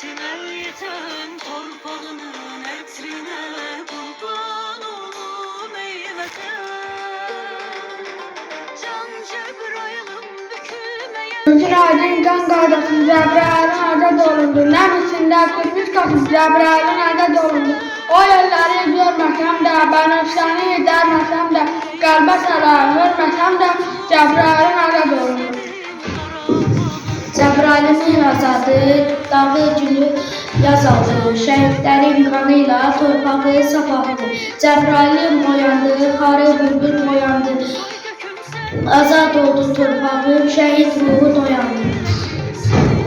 kudretine yeten torpağının etrine kurban olum ey vətən. Can Cebrail'im bükülmeye Münacın can qardaşım Cəbrayilin azad olundu. Nəm içində tutmuş qaçıb Cəbrayilin azad olundu. O yolları görməsəm də, bənövşəni edərməsəm də, qəlbə salar hörməsəm də, Cəbrayilin azad olundu. Cəbrailin azadı, dağı günü yaz aldı. Şəhidlərin qanıyla torpağı safadı. Cəbrailim oyandı, xarı bülbül oyandı. Azad oldu torpağım, şəhid ruhu doyandı.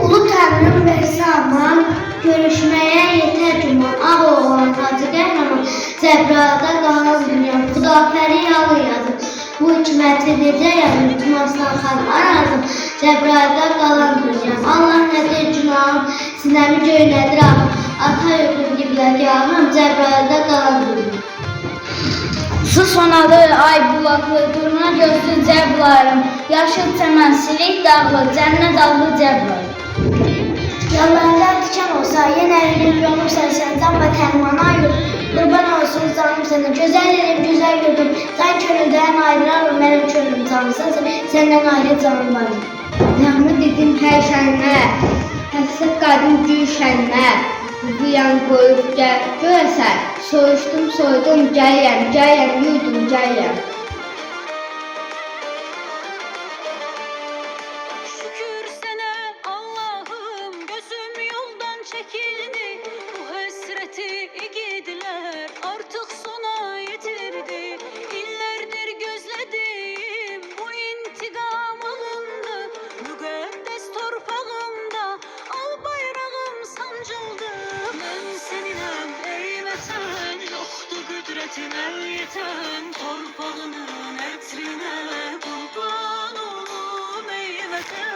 Ulu Tanrım versə aman, görüşməyə yetər güman. Ağ oğlan hacı qəhrəman, Cəbraildə qalan dünyam. Xudafəri yalı yazır, bu hikməti necə yazır? Tutmazsan xan arazım, Cəbraildə qalan dünyam. Allah nədir günahım, sinəmi göynədir ağım. Ata yoxdur qibləgahım, Cəbraildə qalan dünyam. Su sonalı, ay bulaqlı, durna gözlü Cəbrailim. Yaşıl çəmən, silik dağlı, cənnət allı Cəbrailim. Yollardan diken olsa, yenə elim yolursan sən, can və tərmana ayır. Qurban olsun canım sənə, gözəl elim, gözəl yurdum. Can könüldən ayrılar, mənim könlüm canımsan, səndən ayrı canım var. Nəğmə dedim hər şənə, həsrət qadın gülşənə. Duyan qoyub görəsən, soyuşdum, soydum, gəliyəm, yudum, gəliyəm. şükür sənə Allah'ım, gözüm yoldan çekildi. Bu hasreti igidlər artık sona yetirdi. İllerdir gözlediğim bu intikam alındı. Müqəddəs torpağımda al bayrağım sancıldı. Mən seninəm ey vətən, yoxdur qüdrətinə yetən torpağının ətrine kurban olum ey vətən.